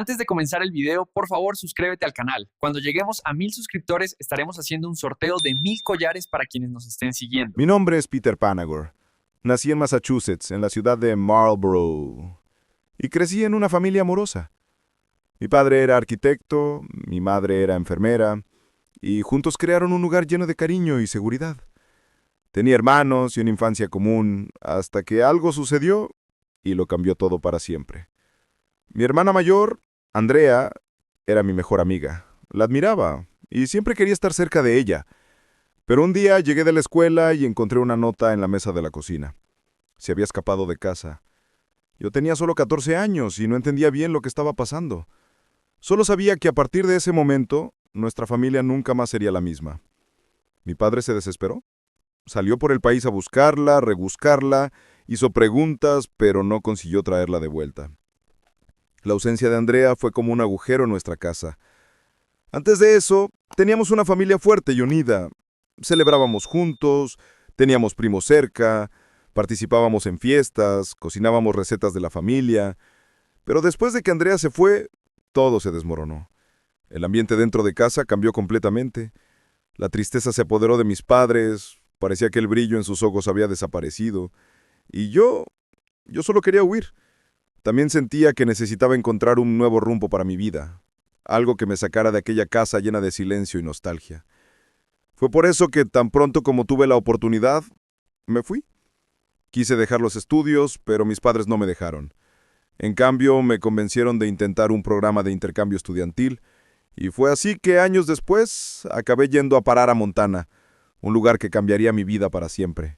Antes de comenzar el video, por favor suscríbete al canal. Cuando lleguemos a 1000 suscriptores, estaremos haciendo un sorteo de 1000 collares para quienes nos estén siguiendo. Mi nombre es Peter Panagore. Nací en Massachusetts, en la ciudad de Marlborough, y crecí en una familia amorosa. Mi padre era arquitecto, mi madre era enfermera, y juntos crearon un lugar lleno de cariño y seguridad. Tenía hermanos y una infancia común, hasta que algo sucedió y lo cambió todo para siempre. Mi hermana mayor, Andrea, era mi mejor amiga. La admiraba y siempre quería estar cerca de ella. Pero un día llegué de la escuela y encontré una nota en la mesa de la cocina. Se había escapado de casa. Yo tenía solo 14 años y no entendía bien lo que estaba pasando. Solo sabía que a partir de ese momento, nuestra familia nunca más sería la misma. Mi padre se desesperó. Salió por el país a buscarla, rebuscarla, hizo preguntas, pero no consiguió traerla de vuelta. La ausencia de Andrea fue como un agujero en nuestra casa. Antes de eso, teníamos una familia fuerte y unida. Celebrábamos juntos, teníamos primos cerca, participábamos en fiestas, cocinábamos recetas de la familia. Pero después de que Andrea se fue, todo se desmoronó. El ambiente dentro de casa cambió completamente. La tristeza se apoderó de mis padres, parecía que el brillo en sus ojos había desaparecido. Y yo solo quería huir. También sentía que necesitaba encontrar un nuevo rumbo para mi vida, algo que me sacara de aquella casa llena de silencio y nostalgia. Fue por eso que tan pronto como tuve la oportunidad, me fui. Quise dejar los estudios, pero mis padres no me dejaron. En cambio, me convencieron de intentar un programa de intercambio estudiantil, y fue así que años después acabé yendo a parar a Montana, un lugar que cambiaría mi vida para siempre.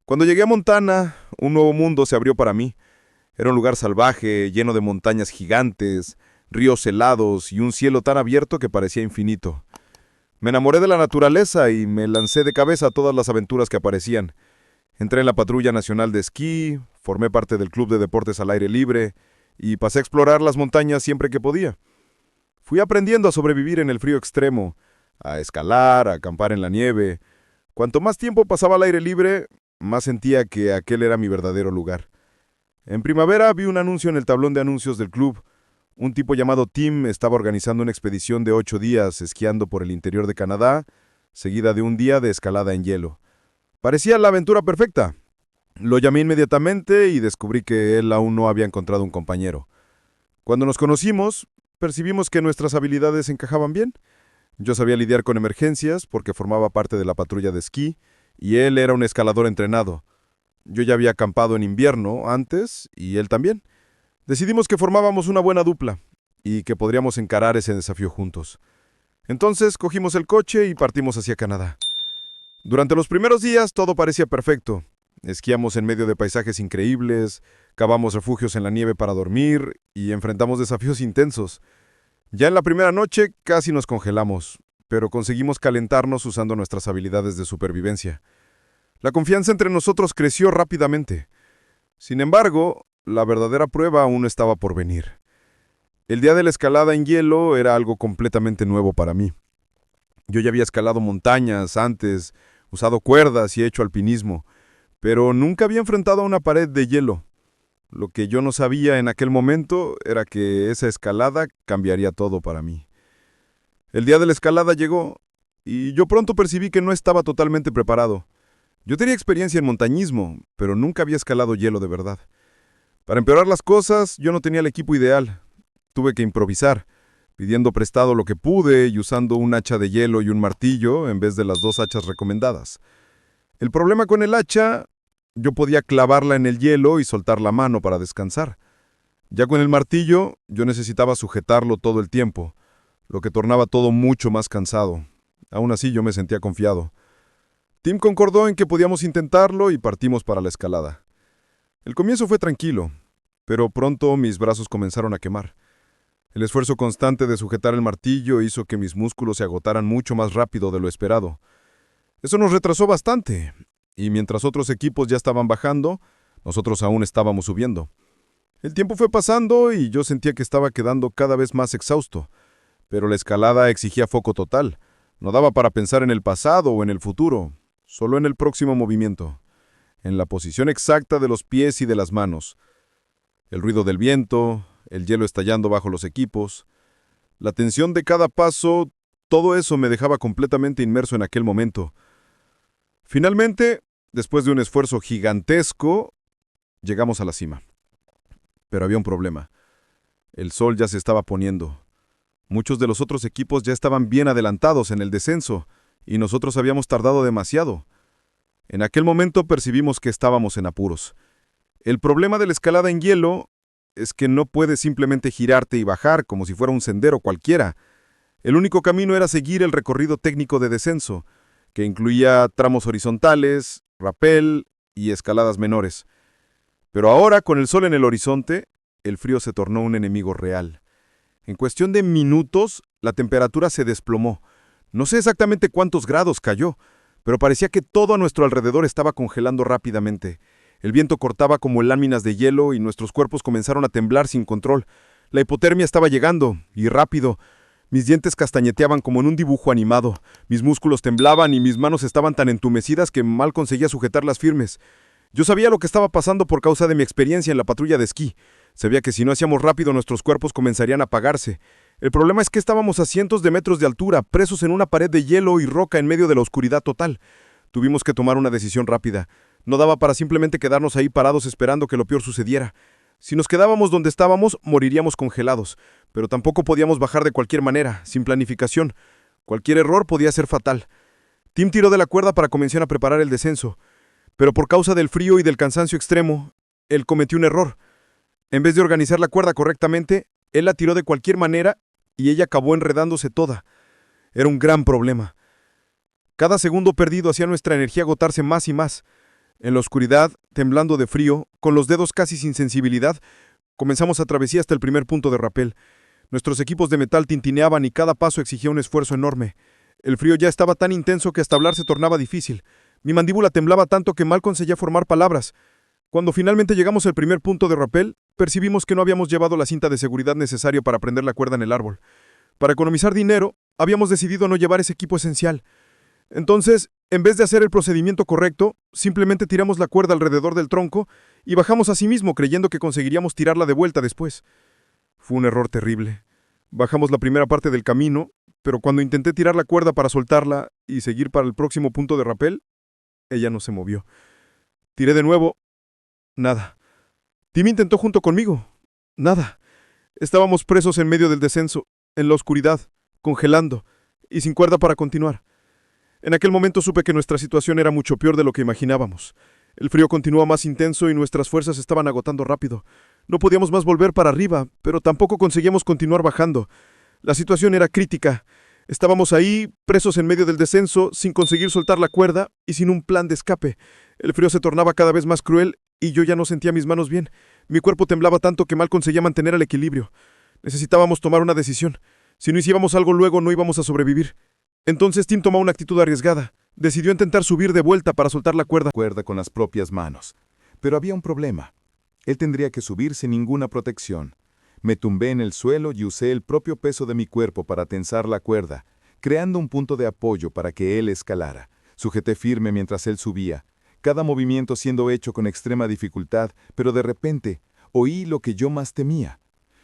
Cuando llegué a Montana, un nuevo mundo se abrió para mí. Era un lugar salvaje, lleno de montañas gigantes, ríos helados y un cielo tan abierto que parecía infinito. Me enamoré de la naturaleza y me lancé de cabeza a todas las aventuras que aparecían. Entré en la Patrulla Nacional de Esquí, formé parte del Club de Deportes al Aire Libre y pasé a explorar las montañas siempre que podía. Fui aprendiendo a sobrevivir en el frío extremo, a escalar, a acampar en la nieve. Cuanto más tiempo pasaba al aire libre, más sentía que aquel era mi verdadero lugar. En primavera vi un anuncio en el tablón de anuncios del club. Un tipo llamado Tim estaba organizando una expedición de 8 días esquiando por el interior de Canadá, seguida de un día de escalada en hielo. Parecía la aventura perfecta. Lo llamé inmediatamente y descubrí que él aún no había encontrado un compañero. Cuando nos conocimos, percibimos que nuestras habilidades encajaban bien. Yo sabía lidiar con emergencias porque formaba parte de la patrulla de esquí y él era un escalador entrenado. Yo ya había acampado en invierno antes y él también. Decidimos que formábamos una buena dupla y que podríamos encarar ese desafío juntos. Entonces cogimos el coche y partimos hacia Canadá. Durante los primeros días todo parecía perfecto. Esquiamos en medio de paisajes increíbles, cavamos refugios en la nieve para dormir y enfrentamos desafíos intensos. Ya en la primera noche casi nos congelamos, pero conseguimos calentarnos usando nuestras habilidades de supervivencia. La confianza entre nosotros creció rápidamente. Sin embargo, la verdadera prueba aún estaba por venir. El día de la escalada en hielo era algo completamente nuevo para mí. Yo ya había escalado montañas antes, usado cuerdas y hecho alpinismo, pero nunca había enfrentado a una pared de hielo. Lo que yo no sabía en aquel momento era que esa escalada cambiaría todo para mí. El día de la escalada llegó y yo pronto percibí que no estaba totalmente preparado. Yo tenía experiencia en montañismo, pero nunca había escalado hielo de verdad. Para empeorar las cosas, yo no tenía el equipo ideal. Tuve que improvisar, pidiendo prestado lo que pude y usando un hacha de hielo y un martillo en vez de las 2 hachas recomendadas. El problema con el hacha, yo podía clavarla en el hielo y soltar la mano para descansar. Ya con el martillo, yo necesitaba sujetarlo todo el tiempo, lo que tornaba todo mucho más cansado. Aún así, yo me sentía confiado. Tim concordó en que podíamos intentarlo y partimos para la escalada. El comienzo fue tranquilo, pero pronto mis brazos comenzaron a quemar. El esfuerzo constante de sujetar el martillo hizo que mis músculos se agotaran mucho más rápido de lo esperado. Eso nos retrasó bastante, y mientras otros equipos ya estaban bajando, nosotros aún estábamos subiendo. El tiempo fue pasando y yo sentía que estaba quedando cada vez más exhausto, pero la escalada exigía foco total. No daba para pensar en el pasado o en el futuro. Solo en el próximo movimiento, en la posición exacta de los pies y de las manos. El ruido del viento, el hielo estallando bajo los equipos, la tensión de cada paso, todo eso me dejaba completamente inmerso en aquel momento. Finalmente, después de un esfuerzo gigantesco, llegamos a la cima. Pero había un problema. El sol ya se estaba poniendo. Muchos de los otros equipos ya estaban bien adelantados en el descenso, y nosotros habíamos tardado demasiado. En aquel momento percibimos que estábamos en apuros. El problema de la escalada en hielo es que no puedes simplemente girarte y bajar como si fuera un sendero cualquiera. El único camino era seguir el recorrido técnico de descenso, que incluía tramos horizontales, rapel y escaladas menores. Pero ahora, con el sol en el horizonte, el frío se tornó un enemigo real. En cuestión de minutos, la temperatura se desplomó. No sé exactamente cuántos grados cayó, pero parecía que todo a nuestro alrededor estaba congelando rápidamente. El viento cortaba como láminas de hielo y nuestros cuerpos comenzaron a temblar sin control. La hipotermia estaba llegando, y rápido. Mis dientes castañeteaban como en un dibujo animado. Mis músculos temblaban y mis manos estaban tan entumecidas que mal conseguía sujetarlas firmes. Yo sabía lo que estaba pasando por causa de mi experiencia en la patrulla de esquí. Sabía que si no hacíamos rápido nuestros cuerpos comenzarían a apagarse. El problema es que estábamos a cientos de metros de altura, presos en una pared de hielo y roca en medio de la oscuridad total. Tuvimos que tomar una decisión rápida. No daba para simplemente quedarnos ahí parados esperando que lo peor sucediera. Si nos quedábamos donde estábamos, moriríamos congelados. Pero tampoco podíamos bajar de cualquier manera, sin planificación. Cualquier error podía ser fatal. Tim tiró de la cuerda para comenzar a preparar el descenso. Pero por causa del frío y del cansancio extremo, él cometió un error. En vez de organizar la cuerda correctamente, él la tiró de cualquier manera y ella acabó enredándose toda. Era un gran problema. Cada segundo perdido hacía nuestra energía agotarse más y más. En la oscuridad, temblando de frío, con los dedos casi sin sensibilidad, comenzamos a travesía hasta el primer punto de rapel. Nuestros equipos de metal tintineaban y cada paso exigía un esfuerzo enorme. El frío ya estaba tan intenso que hasta hablar se tornaba difícil. Mi mandíbula temblaba tanto que mal conseguía formar palabras. Cuando finalmente llegamos al primer punto de rapel, percibimos que no habíamos llevado la cinta de seguridad necesaria para prender la cuerda en el árbol. Para economizar dinero, habíamos decidido no llevar ese equipo esencial. Entonces, en vez de hacer el procedimiento correcto, simplemente tiramos la cuerda alrededor del tronco y bajamos a sí mismo creyendo que conseguiríamos tirarla de vuelta después. Fue un error terrible. Bajamos la primera parte del camino, pero cuando intenté tirar la cuerda para soltarla y seguir para el próximo punto de rapel, ella no se movió. Tiré de nuevo. Nada. Tim intentó junto conmigo. Nada. Estábamos presos en medio del descenso, en la oscuridad, congelando, y sin cuerda para continuar. En aquel momento supe que nuestra situación era mucho peor de lo que imaginábamos. El frío continuaba más intenso y nuestras fuerzas estaban agotando rápido. No podíamos más volver para arriba, pero tampoco conseguíamos continuar bajando. La situación era crítica. Estábamos ahí, presos en medio del descenso, sin conseguir soltar la cuerda y sin un plan de escape. El frío se tornaba cada vez más cruel y yo ya no sentía mis manos bien. Mi cuerpo temblaba tanto que mal conseguía mantener el equilibrio. Necesitábamos tomar una decisión. Si no hacíamos algo luego, no íbamos a sobrevivir. Entonces Tim tomó una actitud arriesgada. Decidió intentar subir de vuelta para soltar la cuerda Con las propias manos. Pero había un problema. Él tendría que subir sin ninguna protección. Me tumbé en el suelo y usé el propio peso de mi cuerpo para tensar la cuerda, creando un punto de apoyo para que él escalara. Sujeté firme mientras él subía, cada movimiento siendo hecho con extrema dificultad, pero de repente oí lo que yo más temía.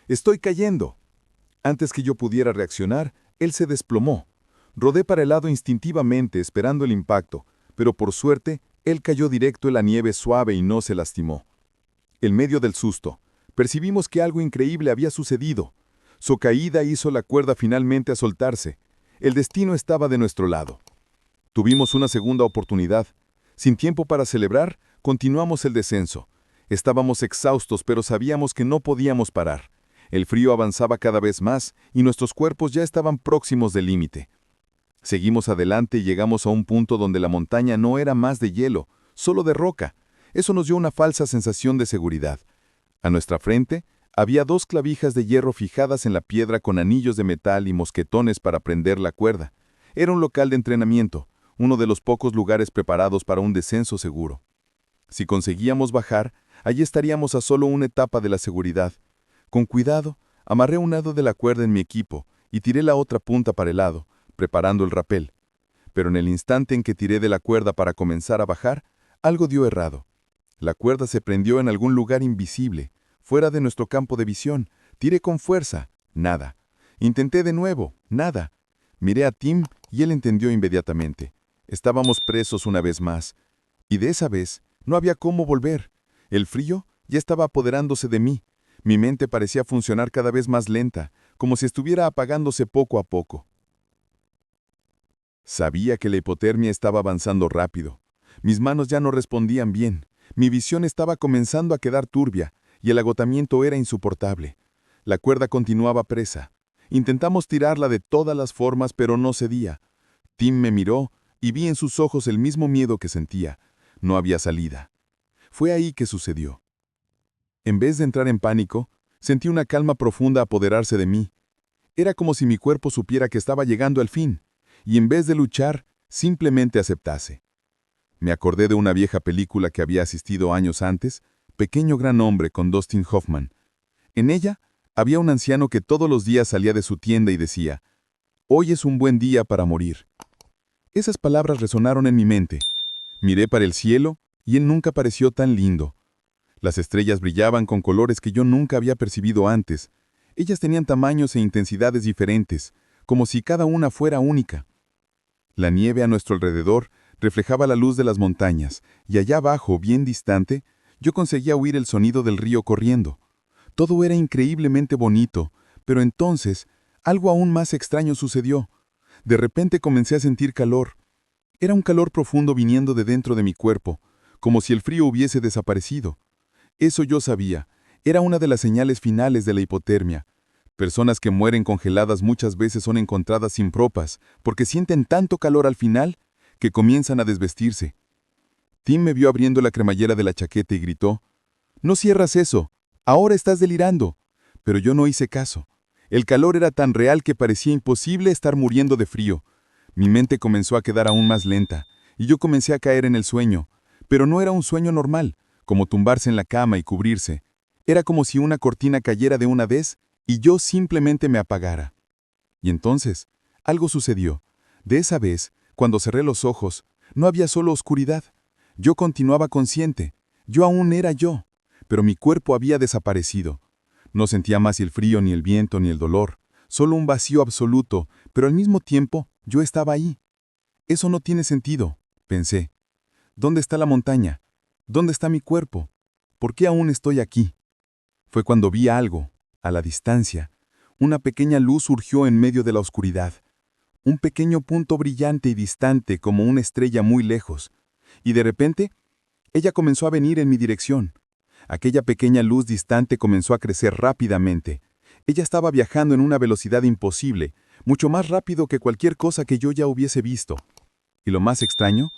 ¡Estoy cayendo! Antes que yo pudiera reaccionar, él se desplomó. Rodé para el lado instintivamente esperando el impacto, pero por suerte, él cayó directo en la nieve suave y no se lastimó. En medio del susto, percibimos que algo increíble había sucedido. Su caída hizo la cuerda finalmente a soltarse. El destino estaba de nuestro lado. Tuvimos una segunda oportunidad. Sin tiempo para celebrar, continuamos el descenso. Estábamos exhaustos, pero sabíamos que no podíamos parar. El frío avanzaba cada vez más y nuestros cuerpos ya estaban próximos del límite. Seguimos adelante y llegamos a un punto donde la montaña no era más de hielo, solo de roca. Eso nos dio una falsa sensación de seguridad. A nuestra frente había 2 clavijas de hierro fijadas en la piedra con anillos de metal y mosquetones para prender la cuerda. Era un local de entrenamiento, uno de los pocos lugares preparados para un descenso seguro. Si conseguíamos bajar, allí estaríamos a solo una etapa de la seguridad. Con cuidado, amarré un lado de la cuerda en mi equipo y tiré la otra punta para el lado, preparando el rapel. Pero en el instante en que tiré de la cuerda para comenzar a bajar, algo dio errado. La cuerda se prendió en algún lugar invisible, fuera de nuestro campo de visión, Tiré con fuerza, nada. Intenté de nuevo, nada. Miré a Tim y él entendió inmediatamente. Estábamos presos una vez más. Y de esa vez no había cómo volver. El frío ya estaba apoderándose de mí. Mi mente parecía funcionar cada vez más lenta, como si estuviera apagándose poco a poco. Sabía que la hipotermia estaba avanzando rápido. Mis manos ya no respondían bien. Mi visión estaba comenzando a quedar turbia, y el agotamiento era insoportable. La cuerda continuaba presa. Intentamos tirarla de todas las formas, pero no cedía. Tim me miró y vi en sus ojos el mismo miedo que sentía. No había salida. Fue ahí que sucedió. En vez de entrar en pánico, sentí una calma profunda apoderarse de mí. Era como si mi cuerpo supiera que estaba llegando al fin, y en vez de luchar, simplemente aceptase. Me acordé de una vieja película que había asistido años antes, Pequeño Gran Hombre, con Dustin Hoffman. En ella, había un anciano que todos los días salía de su tienda y decía, «Hoy es un buen día para morir». Esas palabras resonaron en mi mente. Miré para el cielo, y él nunca pareció tan lindo. Las estrellas brillaban con colores que yo nunca había percibido antes. Ellas tenían tamaños e intensidades diferentes, como si cada una fuera única. La nieve a nuestro alrededor reflejaba la luz de las montañas, y allá abajo, bien distante, yo conseguía oír el sonido del río corriendo. Todo era increíblemente bonito, pero entonces algo aún más extraño sucedió. De repente comencé a sentir calor. Era un calor profundo viniendo de dentro de mi cuerpo, como si el frío hubiese desaparecido. Eso yo sabía, era una de las señales finales de la hipotermia. Personas que mueren congeladas muchas veces son encontradas sin ropas, porque sienten tanto calor al final que comienzan a desvestirse. Tim me vio abriendo la cremallera de la chaqueta y gritó, «No cierras eso, ahora estás delirando». Pero yo no hice caso. El calor era tan real que parecía imposible estar muriendo de frío. Mi mente comenzó a quedar aún más lenta, y yo comencé a caer en el sueño. Pero no era un sueño normal, como tumbarse en la cama y cubrirse. Era como si una cortina cayera de una vez y yo simplemente me apagara. Y entonces, algo sucedió. De esa vez, cuando cerré los ojos, no había solo oscuridad. Yo continuaba consciente. Yo aún era yo, pero mi cuerpo había desaparecido. No sentía más el frío, ni el viento, ni el dolor. Solo un vacío absoluto, pero al mismo tiempo yo estaba ahí. Eso no tiene sentido, pensé. ¿Dónde está la montaña? ¿Dónde está mi cuerpo? ¿Por qué aún estoy aquí? Fue cuando vi algo, a la distancia. Una pequeña luz surgió en medio de la oscuridad. Un pequeño punto brillante y distante como una estrella muy lejos. Y de repente, ella comenzó a venir en mi dirección. Aquella pequeña luz distante comenzó a crecer rápidamente. Ella estaba viajando en una velocidad imposible, mucho más rápido que cualquier cosa que yo ya hubiese visto. Y lo más extraño,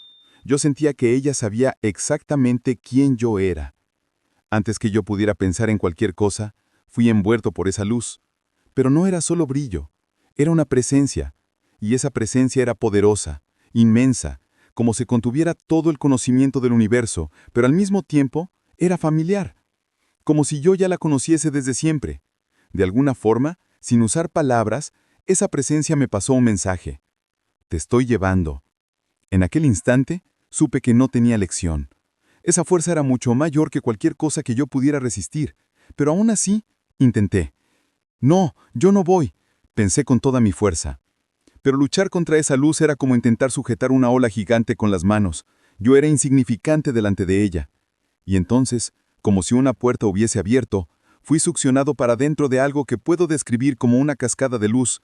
yo sentía que ella sabía exactamente quién yo era. Antes que yo pudiera pensar en cualquier cosa, fui envuelto por esa luz. Pero no era solo brillo, era una presencia. Y esa presencia era poderosa, inmensa, como si contuviera todo el conocimiento del universo, pero al mismo tiempo era familiar, como si yo ya la conociese desde siempre. De alguna forma, sin usar palabras, esa presencia me pasó un mensaje. Te estoy llevando. En aquel instante, supe que no tenía elección. Esa fuerza era mucho mayor que cualquier cosa que yo pudiera resistir, pero aún así, intenté. No, yo no voy, pensé con toda mi fuerza. Pero luchar contra esa luz era como intentar sujetar una ola gigante con las manos. Yo era insignificante delante de ella. Y entonces, como si una puerta hubiese abierto, fui succionado para dentro de algo que puedo describir como una cascada de luz.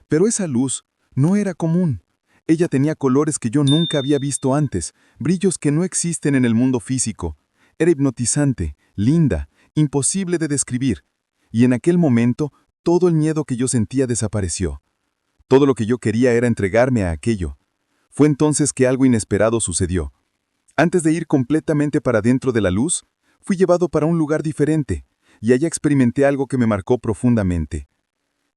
Pero esa luz no era común. Ella tenía colores que yo nunca había visto antes, brillos que no existen en el mundo físico. Era hipnotizante, linda, imposible de describir. Y en aquel momento, todo el miedo que yo sentía desapareció. Todo lo que yo quería era entregarme a aquello. Fue entonces que algo inesperado sucedió. Antes de ir completamente para dentro de la luz, fui llevado para un lugar diferente, y allá experimenté algo que me marcó profundamente.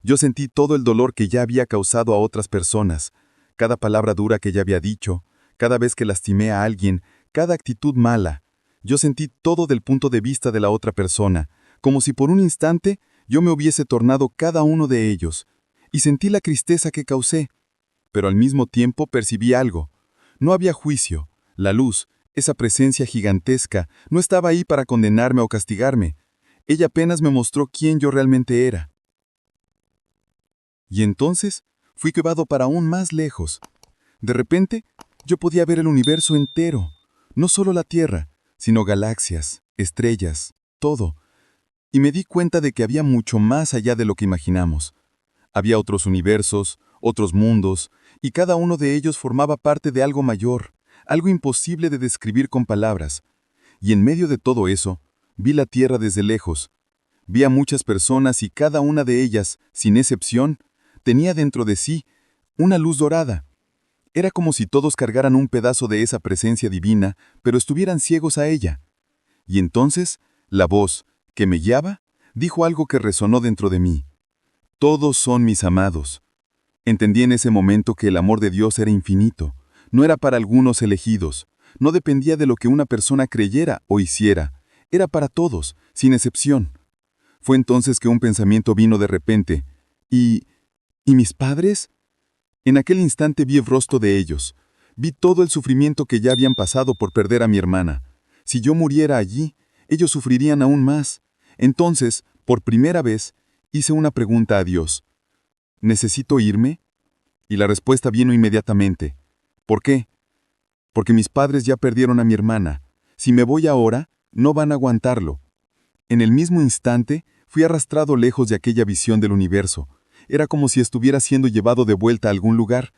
Yo sentí todo el dolor que ya había causado a otras personas, cada palabra dura que ya había dicho, cada vez que lastimé a alguien, cada actitud mala. Yo sentí todo del punto de vista de la otra persona, como si por un instante yo me hubiese tornado cada uno de ellos, y sentí la tristeza que causé. Pero al mismo tiempo percibí algo. No había juicio. La luz, esa presencia gigantesca, no estaba ahí para condenarme o castigarme. Ella apenas me mostró quién yo realmente era. Y entonces fui llevado para aún más lejos. De repente, yo podía ver el universo entero, no solo la Tierra, sino galaxias, estrellas, todo. Y me di cuenta de que había mucho más allá de lo que imaginamos. Había otros universos, otros mundos, y cada uno de ellos formaba parte de algo mayor, algo imposible de describir con palabras. Y en medio de todo eso, vi la Tierra desde lejos. Vi a muchas personas y cada una de ellas, sin excepción, tenía dentro de sí una luz dorada. Era como si todos cargaran un pedazo de esa presencia divina, pero estuvieran ciegos a ella. Y entonces, la voz, que me guiaba, dijo algo que resonó dentro de mí. Todos son mis amados. Entendí en ese momento que el amor de Dios era infinito, no era para algunos elegidos, no dependía de lo que una persona creyera o hiciera, era para todos, sin excepción. Fue entonces que un pensamiento vino de repente. ¿Y mis padres? En aquel instante vi el rostro de ellos. Vi todo el sufrimiento que ya habían pasado por perder a mi hermana. Si yo muriera allí, ellos sufrirían aún más. Entonces, por primera vez, hice una pregunta a Dios. ¿Necesito irme? Y la respuesta vino inmediatamente. ¿Por qué? Porque mis padres ya perdieron a mi hermana. Si me voy ahora, no van a aguantarlo. En el mismo instante, fui arrastrado lejos de aquella visión del universo. Era como si estuviera siendo llevado de vuelta a algún lugar.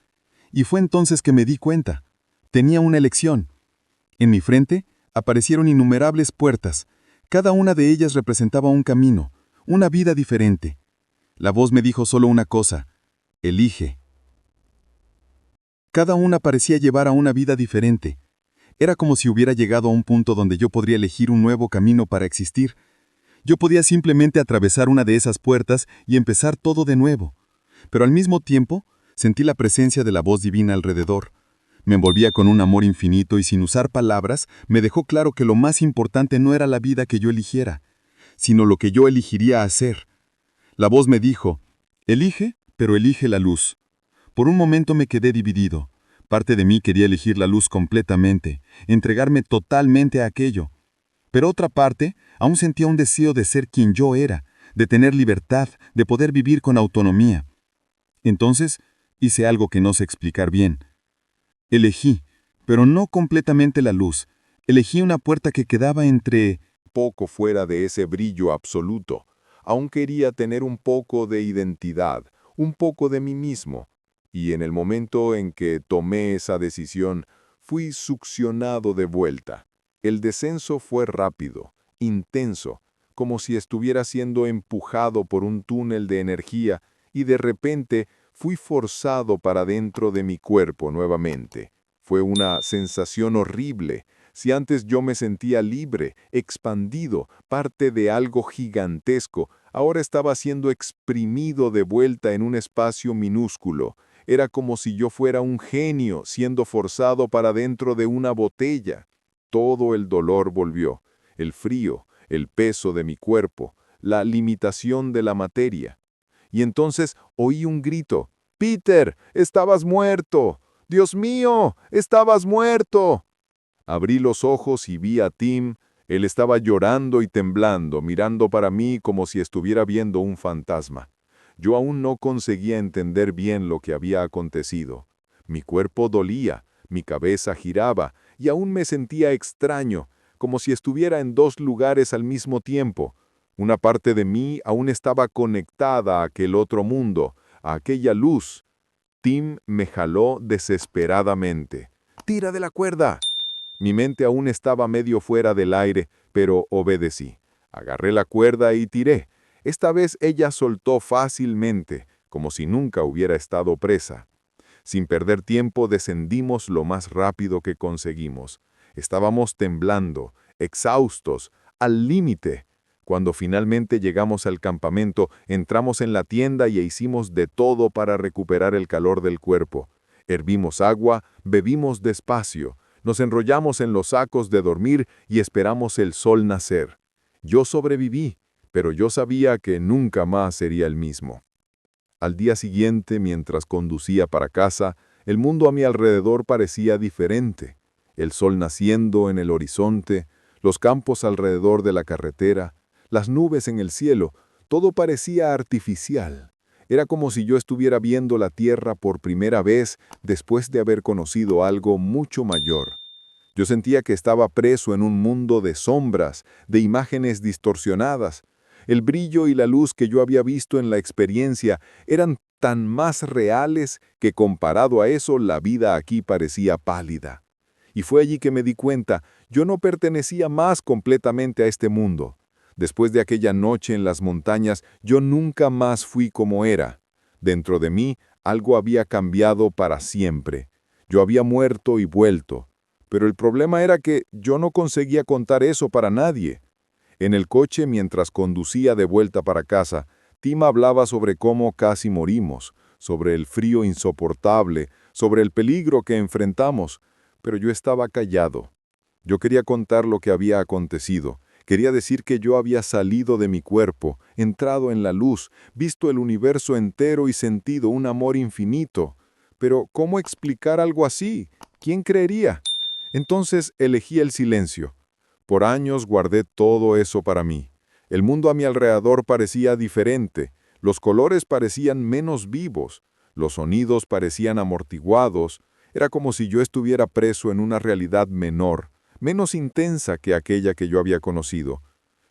Y fue entonces que me di cuenta. Tenía una elección. En mi frente aparecieron innumerables puertas. Cada una de ellas representaba un camino, una vida diferente. La voz me dijo solo una cosa: elige. Cada una parecía llevar a una vida diferente. Era como si hubiera llegado a un punto donde yo podría elegir un nuevo camino para existir. Yo podía simplemente atravesar una de esas puertas y empezar todo de nuevo. Pero al mismo tiempo, sentí la presencia de la voz divina alrededor. Me envolvía con un amor infinito y sin usar palabras, me dejó claro que lo más importante no era la vida que yo eligiera, sino lo que yo elegiría hacer. La voz me dijo: elige, pero elige la luz. Por un momento me quedé dividido. Parte de mí quería elegir la luz completamente, entregarme totalmente a aquello. Pero otra parte aún sentía un deseo de ser quien yo era, de tener libertad, de poder vivir con autonomía. Entonces hice algo que no sé explicar bien. Elegí, pero no completamente la luz. Elegí una puerta que quedaba entre... Poco fuera de ese brillo absoluto. Aún quería tener un poco de identidad, un poco de mí mismo. Y en el momento en que tomé esa decisión, fui succionado de vuelta. El descenso fue rápido, intenso, como si estuviera siendo empujado por un túnel de energía, y de repente fui forzado para dentro de mi cuerpo nuevamente. Fue una sensación horrible. Si antes yo me sentía libre, expandido, parte de algo gigantesco, ahora estaba siendo exprimido de vuelta en un espacio minúsculo. Era como si yo fuera un genio siendo forzado para dentro de una botella. Todo el dolor volvió, el frío, el peso de mi cuerpo, la limitación de la materia. Y entonces oí un grito: «¡Peter, estabas muerto! ¡Dios mío, estabas muerto!». Abrí los ojos y vi a Tim. Él estaba llorando y temblando, mirando para mí como si estuviera viendo un fantasma. Yo aún no conseguía entender bien lo que había acontecido. Mi cuerpo dolía, mi cabeza giraba, y aún me sentía extraño, como si estuviera en dos lugares al mismo tiempo. Una parte de mí aún estaba conectada a aquel otro mundo, a aquella luz. Tim me jaló desesperadamente. «¡Tira de la cuerda!». Mi mente aún estaba medio fuera del aire, pero obedecí. Agarré la cuerda y tiré. Esta vez ella soltó fácilmente, como si nunca hubiera estado presa. Sin perder tiempo descendimos lo más rápido que conseguimos. Estábamos temblando, exhaustos, al límite. Cuando finalmente llegamos al campamento, entramos en la tienda y hicimos de todo para recuperar el calor del cuerpo. Hervimos agua, bebimos despacio, nos enrollamos en los sacos de dormir y esperamos el sol nacer. Yo sobreviví, pero yo sabía que nunca más sería el mismo. Al día siguiente, mientras conducía para casa, el mundo a mi alrededor parecía diferente. El sol naciendo en el horizonte, los campos alrededor de la carretera, las nubes en el cielo, todo parecía artificial. Era como si yo estuviera viendo la tierra por primera vez después de haber conocido algo mucho mayor. Yo sentía que estaba preso en un mundo de sombras, de imágenes distorsionadas. El brillo y la luz que yo había visto en la experiencia eran tan más reales que comparado a eso la vida aquí parecía pálida. Y fue allí que me di cuenta, yo no pertenecía más completamente a este mundo. Después de aquella noche en las montañas, yo nunca más fui como era. Dentro de mí, algo había cambiado para siempre. Yo había muerto y vuelto. Pero el problema era que yo no conseguía contar eso para nadie. En el coche, mientras conducía de vuelta para casa, Tim hablaba sobre cómo casi morimos, sobre el frío insoportable, sobre el peligro que enfrentamos, pero yo estaba callado. Yo quería contar lo que había acontecido. Quería decir que yo había salido de mi cuerpo, entrado en la luz, visto el universo entero y sentido un amor infinito. Pero, ¿cómo explicar algo así? ¿Quién creería? Entonces elegí el silencio. Por años guardé todo eso para mí. El mundo a mi alrededor parecía diferente, los colores parecían menos vivos, los sonidos parecían amortiguados, era como si yo estuviera preso en una realidad menor, menos intensa que aquella que yo había conocido.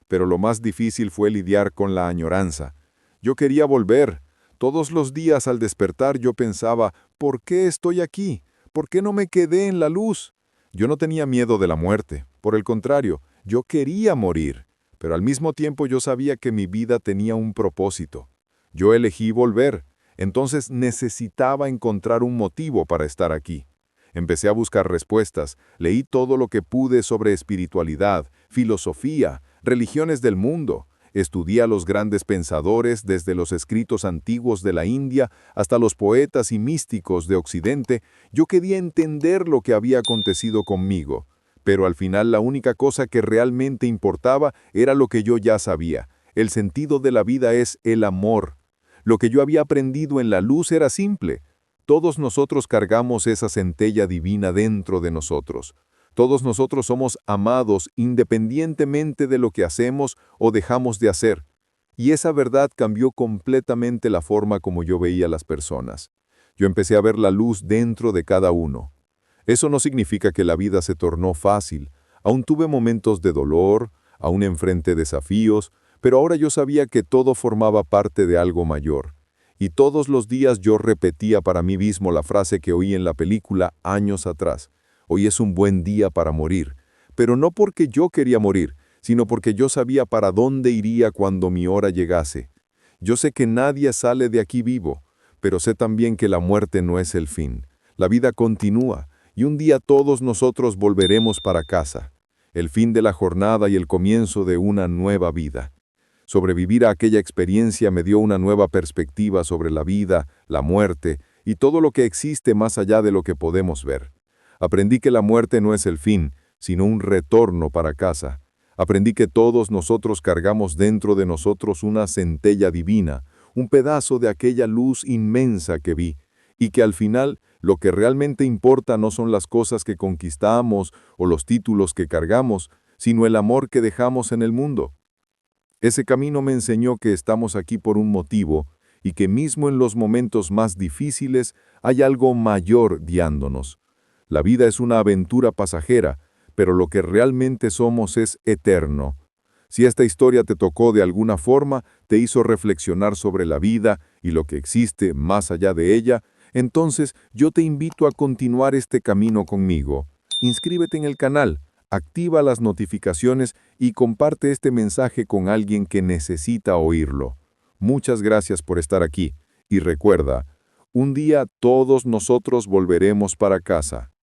Pero lo más difícil fue lidiar con la añoranza. Yo quería volver. Todos los días al despertar yo pensaba, ¿por qué estoy aquí? ¿Por qué no me quedé en la luz? Yo no tenía miedo de la muerte, por el contrario, yo quería morir. Pero al mismo tiempo yo sabía que mi vida tenía un propósito. Yo elegí volver, entonces necesitaba encontrar un motivo para estar aquí. Empecé a buscar respuestas, leí todo lo que pude sobre espiritualidad, filosofía, religiones del mundo. Estudié a los grandes pensadores desde los escritos antiguos de la India hasta los poetas y místicos de Occidente. Yo quería entender lo que había acontecido conmigo. Pero al final la única cosa que realmente importaba era lo que yo ya sabía. El sentido de la vida es el amor. Lo que yo había aprendido en la luz era simple. Todos nosotros cargamos esa centella divina dentro de nosotros. Todos nosotros somos amados independientemente de lo que hacemos o dejamos de hacer. Y esa verdad cambió completamente la forma como yo veía a las personas. Yo empecé a ver la luz dentro de cada uno. Eso no significa que la vida se tornó fácil. Aún tuve momentos de dolor, aún enfrenté desafíos, pero ahora yo sabía que todo formaba parte de algo mayor. Y todos los días yo repetía para mí mismo la frase que oí en la película años atrás. Hoy es un buen día para morir. Pero no porque yo quería morir, sino porque yo sabía para dónde iría cuando mi hora llegase. Yo sé que nadie sale de aquí vivo, pero sé también que la muerte no es el fin. La vida continúa. Y un día todos nosotros volveremos para casa, el fin de la jornada y el comienzo de una nueva vida. Sobrevivir a aquella experiencia me dio una nueva perspectiva sobre la vida, la muerte y todo lo que existe más allá de lo que podemos ver. Aprendí que la muerte no es el fin, sino un retorno para casa. Aprendí que todos nosotros cargamos dentro de nosotros una centella divina, un pedazo de aquella luz inmensa que vi, y que al final lo que realmente importa no son las cosas que conquistamos o los títulos que cargamos, sino el amor que dejamos en el mundo. Ese camino me enseñó que estamos aquí por un motivo y que mismo en los momentos más difíciles hay algo mayor guiándonos. La vida es una aventura pasajera, pero lo que realmente somos es eterno. Si esta historia te tocó de alguna forma, te hizo reflexionar sobre la vida y lo que existe más allá de ella, entonces yo te invito a continuar este camino conmigo. Inscríbete en el canal, activa las notificaciones y comparte este mensaje con alguien que necesita oírlo. Muchas gracias por estar aquí y recuerda, un día todos nosotros volveremos para casa.